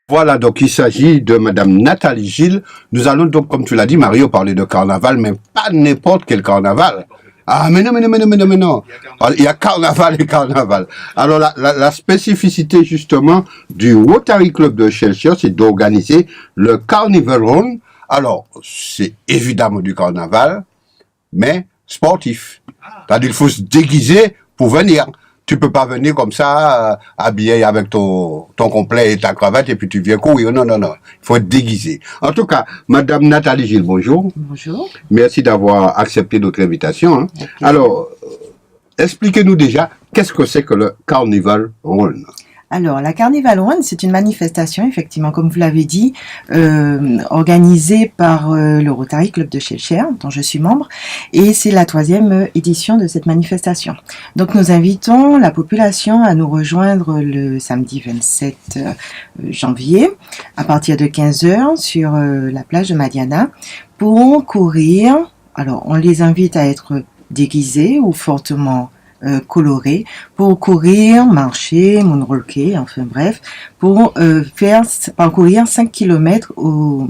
Voilà, donc il s'agit de Madame Nathalie Gilles. Nous allons donc, comme tu l'as dit, Mario, parler de carnaval, mais pas n'importe quel carnaval. Ah, mais non, mais non, mais non, mais non, mais non. Il y a carnaval et carnaval. Alors, la spécificité, justement, du Rotary Club de Chelsea, c'est d'organiser le Carnival Run. Alors, c'est évidemment du carnaval, mais sportif. C'est-à-dire, il faut se déguiser pour venir. Tu peux pas venir comme ça, habillé avec ton complet et ta cravate, et puis tu viens courir. Non, non, non. Il faut être déguisé. En tout cas, Madame Nathalie Gilles, bonjour. Bonjour. Merci d'avoir accepté notre invitation. Hein. Okay. Alors, expliquez-nous déjà, qu'est-ce que c'est que le Carnival Run? Alors, la Carnival Run, c'est une manifestation, effectivement, comme vous l'avez dit, organisée par le Rotary Club de Cheshire, dont je suis membre, et c'est la 3e édition de cette manifestation. Donc, nous invitons la population à nous rejoindre le samedi 27 janvier, à partir de 15h, sur la plage de Madiana, pour courir. Alors, on les invite à être déguisés ou fortement colorés pour courir, marcher, moonwalker, enfin bref, pour parcourir 5 km au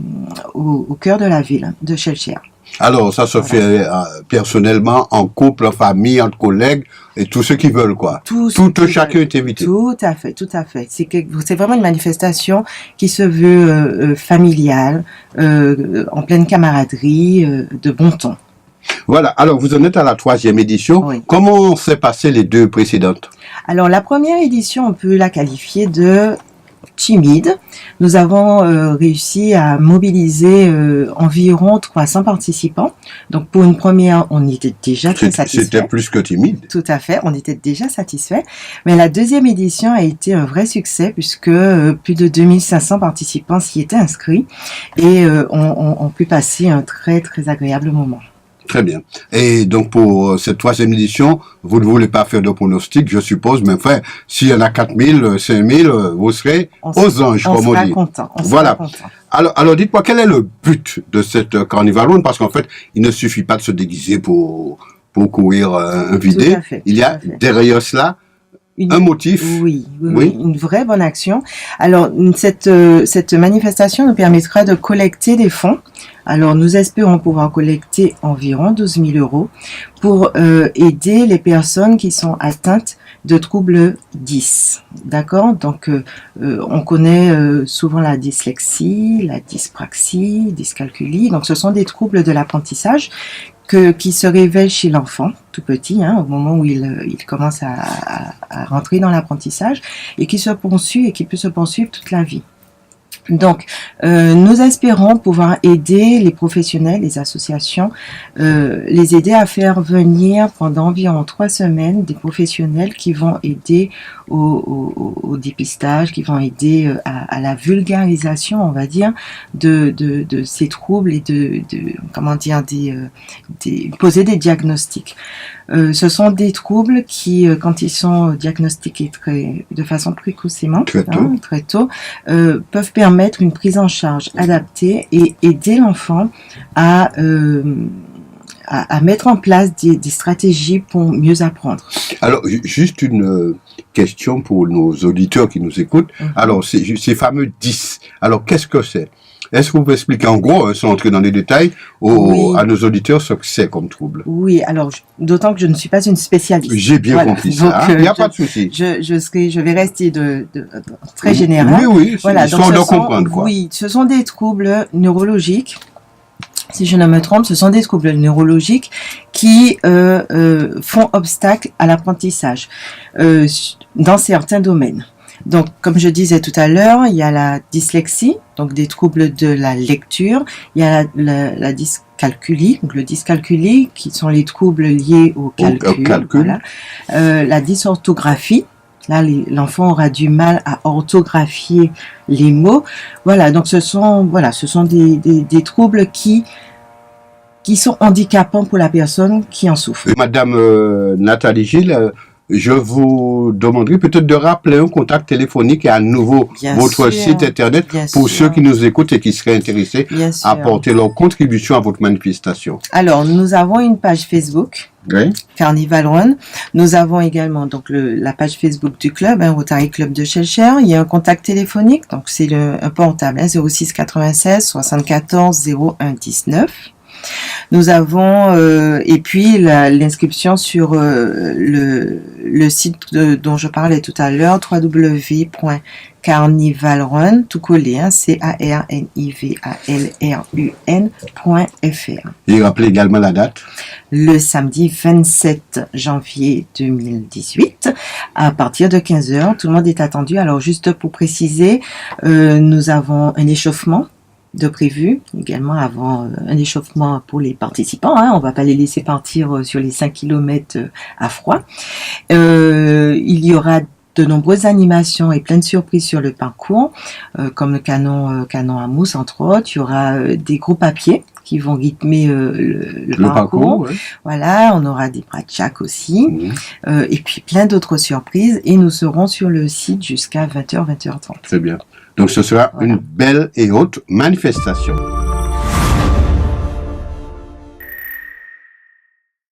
cœur de la ville de Cheshire. Alors, ça se fait personnellement, en couple, en famille, entre collègues, et tous ceux qui veulent, quoi. Chacun est invité. Tout à fait, tout à fait. C'est vraiment une manifestation qui se veut familiale, en pleine camaraderie, de bon ton. Voilà, alors vous en êtes à la 3e édition. Oui. Comment s'est passé les 2 précédentes? Alors la première édition, on peut la qualifier de timide. Nous avons réussi à mobiliser environ 300 participants. Donc pour une première, on était déjà très satisfait. C'était plus que timide. Tout à fait, on était déjà satisfait. Mais la 2e édition a été un vrai succès puisque plus de 2500 participants s'y étaient inscrits et ont pu passer un très très agréable moment. Très bien. Et donc, pour cette 3e édition, vous ne voulez pas faire de pronostic, je suppose, mais enfin, s'il y en a 4000, 5000, vous serez aux anges, comme on dit. Voilà. Alors, dites-moi, quel est le but de cette Carnival Run? Parce qu'en fait, il ne suffit pas de se déguiser pour courir un vidé. Il y a derrière cela un motif. Oui, une vraie bonne action. Alors, cette manifestation nous permettra de collecter des fonds. Alors, nous espérons pouvoir collecter environ 12 000 € pour aider les personnes qui sont atteintes de troubles 10. D'accord? Donc, on connaît souvent la dyslexie, la dyspraxie, dyscalculie. Donc, ce sont des troubles de l'apprentissage qui se révèlent chez l'enfant, tout petit, au moment où il commence à rentrer dans l'apprentissage, et qui peut se poursuivre toute la vie. Donc, nous espérons pouvoir aider les professionnels, les associations, les aider à faire venir pendant environ 3 semaines des professionnels qui vont aider au dépistage, qui vont aider à la vulgarisation, on va dire, de ces troubles et poser des diagnostics. Ce sont des troubles qui, quand ils sont diagnostiqués de façon précocement, très tôt, peuvent permettre une prise en charge adaptée et aider l'enfant à mettre en place des stratégies pour mieux apprendre. Alors, juste une question pour nos auditeurs qui nous écoutent. Alors, ces fameux 10, alors qu'est-ce que c'est? Est-ce que vous pouvez expliquer en gros, sans entrer dans les détails, à nos auditeurs ce que c'est comme trouble? Oui, alors, d'autant que je ne suis pas une spécialiste. J'ai bien compris ça, il n'y a pas de souci. Je vais rester très général. Oui, voilà, donc de comprendre, quoi. Oui, ce sont des troubles neurologiques. Si je ne me trompe, ce sont des troubles neurologiques qui font obstacle à l'apprentissage dans certains domaines. Donc, comme je disais tout à l'heure, il y a la dyslexie, donc des troubles de la lecture. Il y a la dyscalculie, donc le dyscalculie, qui sont les troubles liés au calcul. Voilà. La dysorthographie. Là, l'enfant aura du mal à orthographier les mots. Voilà, donc ce sont des troubles qui sont handicapants pour la personne qui en souffre. Madame Nathalie Gilles, je vous demanderai peut-être de rappeler un contact téléphonique et à nouveau votre site internet pour ceux qui nous écoutent et qui seraient intéressés à apporter leur contribution à votre manifestation. Alors, nous avons une page Facebook Oui. Carnival Run. Nous avons également donc la page Facebook du club, Rotary Club de Schœlcher. Il y a un contact téléphonique, donc c'est un portable, 06 96 74 01 19. Nous avons et puis l'inscription sur le site dont je parlais tout à l'heure, www.carnivalrun, tout collé, carnivalrun.fr. Et rappelez également la date. Le samedi 27 janvier 2018, à partir de 15h, tout le monde est attendu. Alors juste pour préciser, nous avons un échauffement de prévu, également avant un échauffement pour les participants, on va pas les laisser partir sur les 5 km à froid. Il y aura de nombreuses animations et plein de surprises sur le parcours, comme le canon à mousse entre autres. Il y aura des gros papiers qui vont rythmer le parcours. Ouais. Voilà, on aura des bratchaks aussi, et puis plein d'autres surprises, et nous serons sur le site jusqu'à 20h, 20h30. Très bien. Donc ce sera une belle et haute manifestation.